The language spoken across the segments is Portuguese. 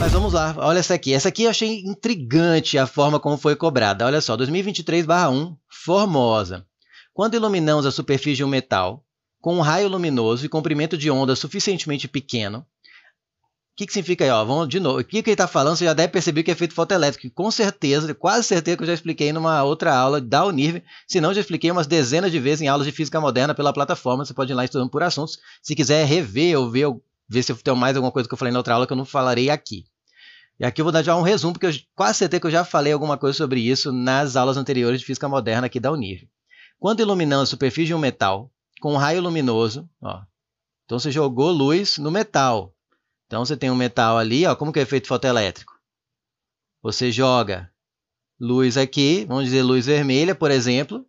Mas vamos lá, olha essa aqui. Essa aqui eu achei intrigante a forma como foi cobrada. Olha só, 2023/1, Formosa. Quando iluminamos a superfície de um metal com um raio luminoso e comprimento de onda suficientemente pequeno, o que significa aí? Ó, vamos de novo. O que ele está falando, você já deve perceber que é efeito fotoelétrico. Com certeza, quase certeza que eu já expliquei numa outra aula da Unirv. Se não, já expliquei umas dezenas de vezes em aulas de física moderna pela plataforma. Você pode ir lá estudando por assuntos. Se quiser rever ou ver se tem mais alguma coisa que eu falei na outra aula que eu não falarei aqui. E aqui eu vou dar já um resumo, porque eu quase certeza que eu já falei alguma coisa sobre isso nas aulas anteriores de física moderna aqui da Unirv. Quando iluminando a superfície de um metal com um raio luminoso, ó, então você jogou luz no metal. Então, você tem um metal ali, ó, como que é efeito fotoelétrico? Você joga luz aqui, vamos dizer luz vermelha, por exemplo,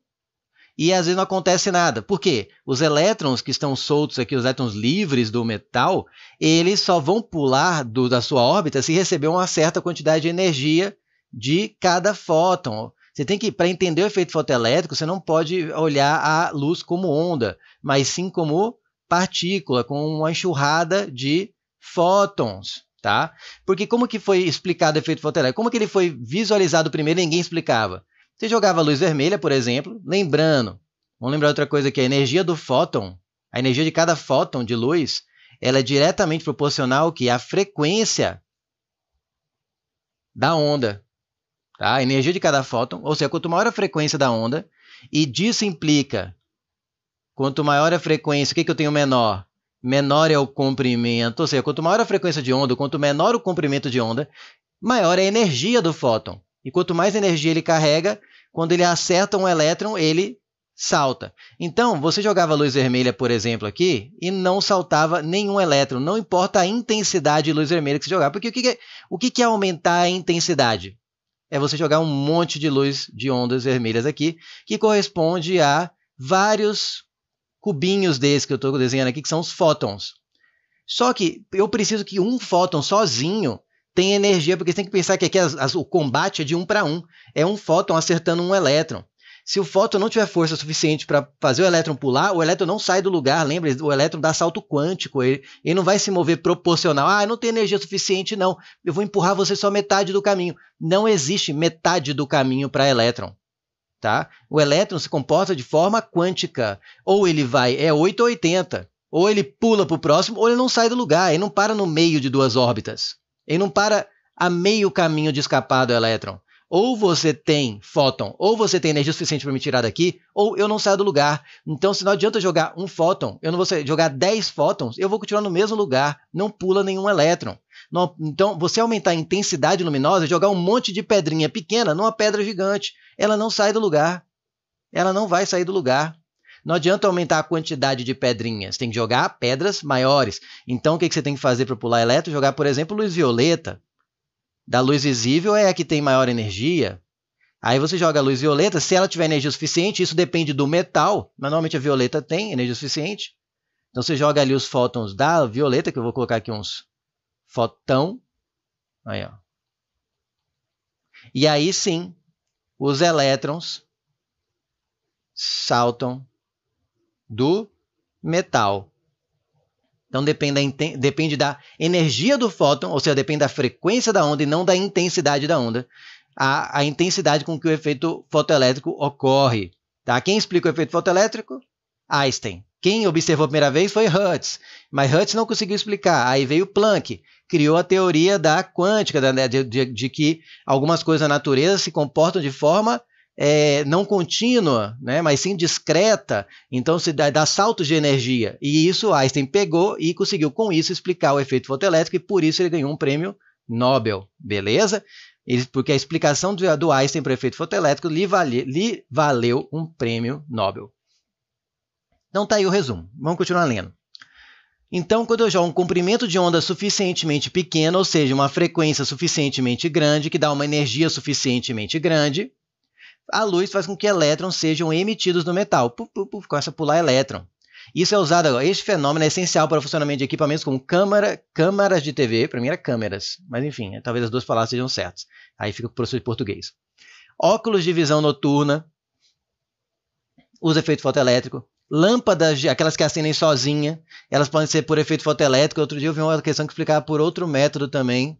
e às vezes não acontece nada. Por quê? Os elétrons que estão soltos aqui, os elétrons livres do metal, eles só vão pular da sua órbita se receber uma certa quantidade de energia de cada fóton. Você tem que, para entender o efeito fotoelétrico, você não pode olhar a luz como onda, mas sim como partícula, com uma enxurrada de fótons, tá? Porque como que foi explicado o efeito fotoelétrico? Como que ele foi visualizado primeiro e ninguém explicava? Você jogava luz vermelha, por exemplo, lembrando, vamos lembrar outra coisa que a energia do fóton, a energia de cada fóton de luz, ela é diretamente proporcional à frequência da onda, tá? A energia de cada fóton, ou seja, quanto maior a frequência da onda, e disso implica, quanto maior a frequência, o que eu tenho menor? Menor é o comprimento, ou seja, quanto maior a frequência de onda, quanto menor o comprimento de onda, maior é a energia do fóton. E quanto mais energia ele carrega, quando ele acerta um elétron, ele salta. Então, você jogava luz vermelha, por exemplo, aqui, e não saltava nenhum elétron. Não importa a intensidade de luz vermelha que você jogava. Porque o que é aumentar a intensidade? É você jogar um monte de luz de ondas vermelhas aqui, que corresponde a vários cubinhos desses que eu estou desenhando aqui, que são os fótons. Só que eu preciso que um fóton sozinho tenha energia, porque você tem que pensar que aqui o combate é de 1 para 1. É um fóton acertando um elétron. Se o fóton não tiver força suficiente para fazer o elétron pular, o elétron não sai do lugar. Lembra? O elétron dá salto quântico. Ele não vai se mover proporcional. Ah, não tem energia suficiente, não. Eu vou empurrar você só metade do caminho. Não existe metade do caminho para elétron. Tá? O elétron se comporta de forma quântica. Ou ele vai, 8 ou 80. Ou ele pula para o próximo, ou ele não sai do lugar. Ele não para no meio de duas órbitas. Ele não para a meio caminho de escapar do elétron. Ou você tem fóton, ou você tem energia suficiente para me tirar daqui, ou eu não saio do lugar. Então, se não adianta jogar um fóton, eu não vou jogar 10 fótons, eu vou continuar no mesmo lugar. Não pula nenhum elétron. Não, então, você aumentar a intensidade luminosa, jogar um monte de pedrinha pequena numa pedra gigante. Ela não sai do lugar. Ela não vai sair do lugar. Não adianta aumentar a quantidade de pedrinhas. Tem que jogar pedras maiores. Então, o que você tem que fazer para pular elétron? Jogar, por exemplo, luz violeta. Da luz visível é a que tem maior energia. Aí você joga a luz violeta. Se ela tiver energia suficiente, isso depende do metal. Mas normalmente a violeta tem energia suficiente. Então, você joga ali os fótons da violeta, que eu vou colocar aqui uns fotão. Aí, ó. E aí sim, os elétrons saltam do metal. Então depende da energia do fóton, ou seja, depende da frequência da onda e não da intensidade da onda, a intensidade com que o efeito fotoelétrico ocorre. Tá? Quem explica o efeito fotoelétrico? Einstein. Quem observou a primeira vez foi Hertz, mas Hertz não conseguiu explicar. Aí veio Planck, criou a teoria da quântica, de que algumas coisas na natureza se comportam de forma não contínua, né, mas sim discreta. Então se dá saltos de energia. E isso Einstein pegou e conseguiu com isso explicar o efeito fotoelétrico, e por isso ele ganhou um prêmio Nobel. Beleza? Porque a explicação do Einstein para o efeito fotoelétrico lhe valeu um prêmio Nobel. Então tá aí o resumo. Vamos continuar lendo. Então, quando eu jogo um comprimento de onda suficientemente pequeno, ou seja, uma frequência suficientemente grande, que dá uma energia suficientemente grande, a luz faz com que elétrons sejam emitidos no metal. Começa a pular elétron. Isso é usado agora. Este fenômeno é essencial para o funcionamento de equipamentos como câmaras de TV. Para mim era câmeras, mas enfim, talvez as duas palavras sejam certas. Aí fica o professor de português. Óculos de visão noturna, usa efeito fotoelétrico. Lâmpadas, aquelas que acendem sozinha, elas podem ser por efeito fotoelétrico. Outro dia eu vi uma questão que explicava por outro método também.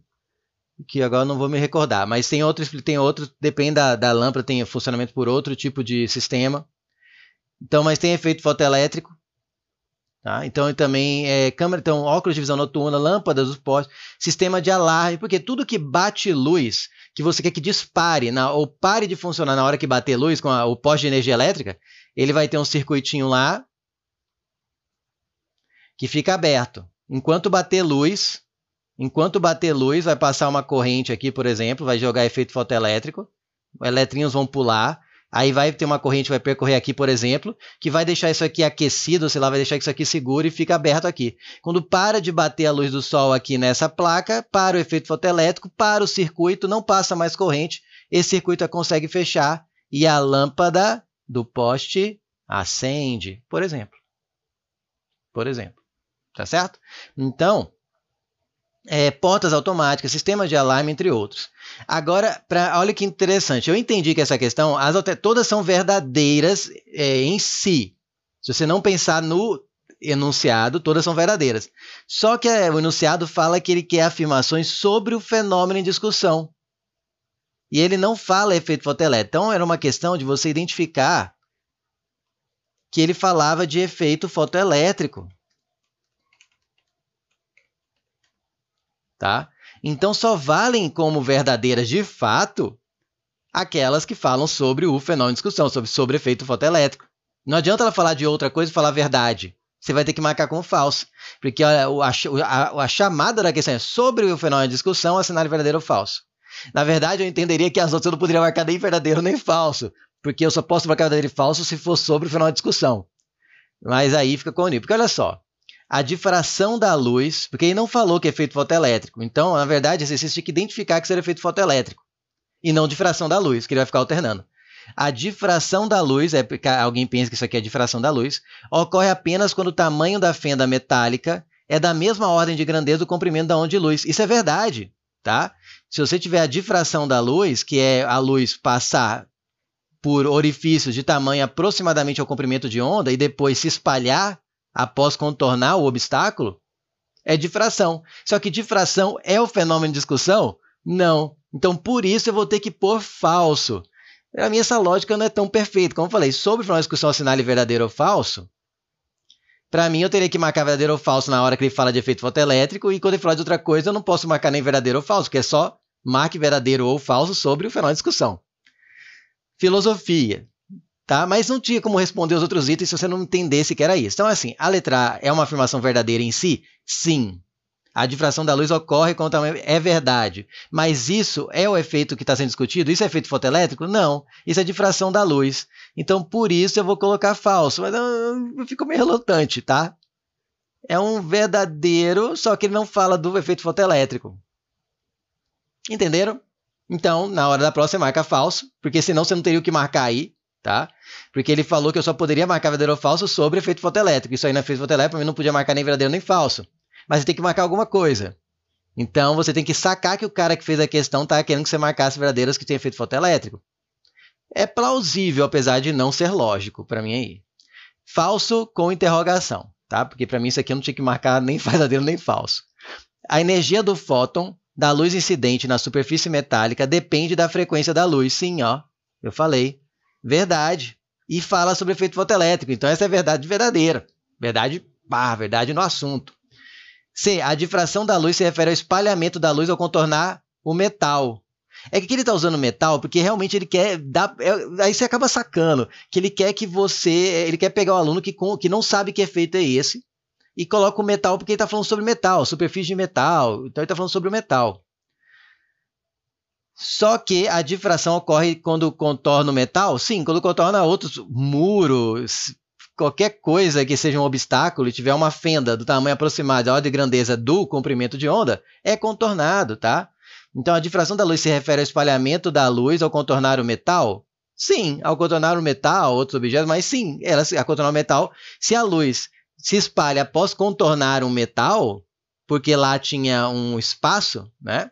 que agora não vou me recordar, mas tem outros, depende da lâmpada, tem funcionamento por outro tipo de sistema. Então, mas tem efeito fotoelétrico, tá? Então também câmera, então óculos de visão noturna, lâmpadas dos postes, sistema de alarme, porque tudo que bate luz, que você quer que dispare ou pare de funcionar na hora que bater luz com o poste de energia elétrica, ele vai ter um circuitinho lá que fica aberto. Enquanto bater luz, vai passar uma corrente aqui, por exemplo, vai jogar efeito fotoelétrico, os eletrinhos vão pular, aí vai ter uma corrente que vai percorrer aqui, por exemplo, que vai deixar isso aqui aquecido, sei lá, vai deixar isso aqui seguro e fica aberto aqui. Quando para de bater a luz do sol aqui nessa placa, para o efeito fotoelétrico, para o circuito, não passa mais corrente, esse circuito consegue fechar e a lâmpada do poste acende, por exemplo. Tá certo? Então, portas automáticas, sistemas de alarme, entre outros. Agora, olha que interessante, eu entendi que essa questão, todas são verdadeiras em si. Se você não pensar no enunciado, todas são verdadeiras. Só que o enunciado fala que ele quer afirmações sobre o fenômeno em discussão. E ele não fala efeito fotoelétrico. Então, era uma questão de você identificar que ele falava de efeito fotoelétrico. Tá? Então, só valem como verdadeiras de fato aquelas que falam sobre o fenômeno em discussão, sobre efeito fotoelétrico. Não adianta ela falar de outra coisa e falar verdade. Você vai ter que marcar como falso. Porque a chamada da questão é sobre o fenômeno em discussão, assinar verdadeiro ou falso. Na verdade, eu entenderia que as outras eu não poderia marcar nem verdadeiro nem falso. Porque eu só posso marcar verdadeiro e falso se for sobre o fenômeno em discussão. Mas aí fica com o nível. Porque olha só. A difração da luz, porque ele não falou que é efeito fotoelétrico. Então, na verdade, você tinha que identificar que seria efeito fotoelétrico. E não difração da luz, que ele vai ficar alternando. A difração da luz, alguém pensa que isso aqui é difração da luz, ocorre apenas quando o tamanho da fenda metálica é da mesma ordem de grandeza do comprimento da onda de luz. Isso é verdade, tá? Se você tiver a difração da luz, que é a luz passar por orifícios de tamanho aproximadamente ao comprimento de onda e depois se espalhar após contornar o obstáculo, é difração. Só que difração é o fenômeno de discussão? Não. Então, por isso, eu vou ter que pôr falso. Para mim, essa lógica não é tão perfeita. Como eu falei, sobre o fenômeno de discussão, assinale verdadeiro ou falso, para mim, eu teria que marcar verdadeiro ou falso na hora que ele fala de efeito fotoelétrico, e quando ele fala de outra coisa, eu não posso marcar nem verdadeiro ou falso, porque é só marque verdadeiro ou falso sobre o fenômeno de discussão. Filosofia. Tá? Mas não tinha como responder os outros itens se você não entendesse que era isso. Então, assim, a letra A é uma afirmação verdadeira em si? Sim. A difração da luz ocorre quando o tamanho é verdade. Mas isso é o efeito que está sendo discutido? Isso é efeito fotoelétrico? Não. Isso é difração da luz. Então, por isso, eu vou colocar falso. Mas eu fico meio relutante, tá? É um verdadeiro, só que ele não fala do efeito fotoelétrico. Entenderam? Então, na hora da prova, você marca falso, porque senão você não teria o que marcar aí. Tá? Porque ele falou que eu só poderia marcar verdadeiro ou falso sobre efeito fotoelétrico. Isso aí não é efeito fotoelétrico, para mim não podia marcar nem verdadeiro nem falso. Mas você tem que marcar alguma coisa. Então você tem que sacar que o cara que fez a questão está querendo que você marcasse verdadeiras que tem efeito fotoelétrico. É plausível, apesar de não ser lógico para mim aí. Falso com interrogação, tá? Porque para mim isso aqui eu não tinha que marcar nem verdadeiro nem falso. A energia do fóton da luz incidente na superfície metálica depende da frequência da luz. Sim, ó, eu falei. Verdade. E fala sobre efeito fotoelétrico. Então, essa é verdade verdadeira. Verdade no assunto. C. A difração da luz se refere ao espalhamento da luz ao contornar o metal. É que ele está usando metal porque realmente ele quer dar... aí você acaba sacando que ele quer que você... ele quer pegar o aluno que não sabe que efeito é esse e coloca o metal porque ele está falando sobre metal, superfície de metal. Então, ele está falando sobre o metal. Só que a difração ocorre quando contorna o metal? Sim, quando contorna outros muros, qualquer coisa que seja um obstáculo e tiver uma fenda do tamanho aproximado da ordem de grandeza do comprimento de onda, é contornado, tá? Então, a difração da luz se refere ao espalhamento da luz ao contornar o metal? Sim, ao contornar o metal, outros objetos, mas sim, ao contornar o metal, se a luz se espalha após contornar um metal, porque lá tinha um espaço, né?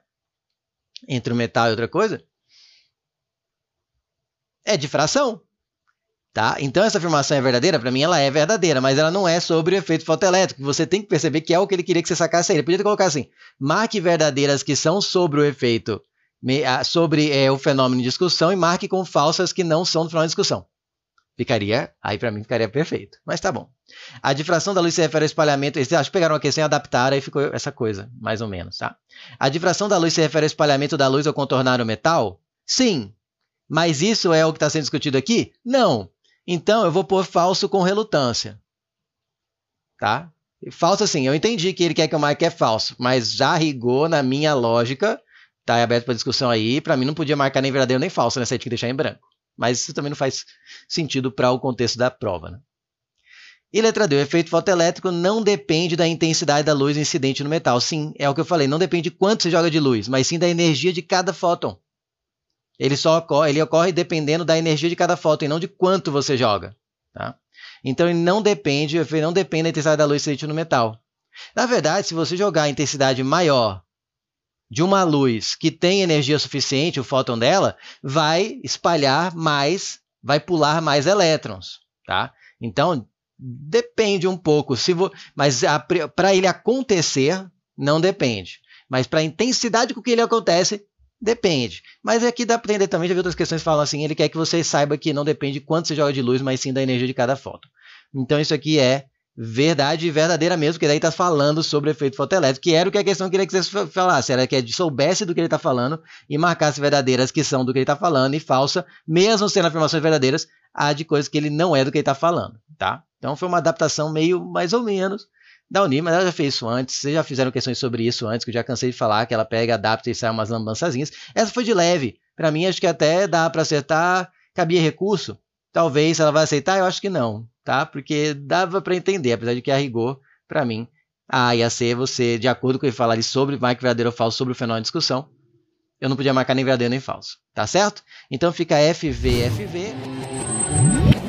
Entre o metal e outra coisa, é difração. Tá? Então essa afirmação é verdadeira? Para mim ela é verdadeira, mas ela não é sobre o efeito fotoelétrico. Você tem que perceber que é o que ele queria que você sacasse aí. Ele podia colocar assim, marque verdadeiras que são sobre o efeito, sobre o fenômeno de discussão e marque com falsas que não são do fenômeno de discussão. Aí para mim ficaria perfeito, mas tá bom. A difração da luz se refere ao espalhamento, acho que pegaram uma questão e adaptaram, aí ficou essa coisa, mais ou menos, tá? A difração da luz se refere ao espalhamento da luz ao contornar o metal? Sim, mas isso é o que está sendo discutido aqui? Não. Então, eu vou pôr falso com relutância. Tá? Falso assim, eu entendi que ele quer que eu marque que é falso, mas já rigou na minha lógica, tá aberto para discussão aí, para mim não podia marcar nem verdadeiro nem falso, né? Você tinha que deixar em branco. Mas isso também não faz sentido para o contexto da prova. Né? E letra D, o efeito fotoelétrico não depende da intensidade da luz incidente no metal. Sim, é o que eu falei, não depende de quanto você joga de luz, mas sim da energia de cada fóton. Ele ocorre dependendo da energia de cada fóton e não de quanto você joga. Tá? Então, ele não depende da intensidade da luz incidente no metal. Na verdade, se você jogar a intensidade maior de uma luz que tem energia suficiente, o fóton dela, vai espalhar mais, vai pular mais elétrons. Tá? Então, depende um pouco. Mas para ele acontecer, não depende. Mas para a intensidade com que ele acontece, depende. Mas aqui dá para entender também, já vi outras questões que falam assim, ele quer que você saiba que não depende de quanto você joga de luz, mas sim da energia de cada fóton. Então isso aqui é verdade e verdadeira mesmo, porque daí está falando sobre o efeito fotoelétrico, que era o que a questão queria que você falasse, era que soubesse do que ele está falando e marcasse verdadeiras que são do que ele está falando e falsa, mesmo sendo afirmações verdadeiras, há de coisas que ele não é do que ele está falando. Tá? Então foi uma adaptação meio mais ou menos da Uni, mas ela já fez isso antes, vocês já fizeram questões sobre isso antes, que eu já cansei de falar, que ela pega, adapta e sai umas lambançazinhas. Essa foi de leve, para mim acho que até dá para acertar, cabia recurso, talvez ela vai aceitar, eu acho que não, tá? Porque dava para entender, apesar de que a rigor, para mim, A e a C, você, de acordo com ele falar ali sobre marque verdadeiro ou falso sobre o fenômeno de discussão, eu não podia marcar nem verdadeiro nem falso, tá certo? Então fica FV, FV...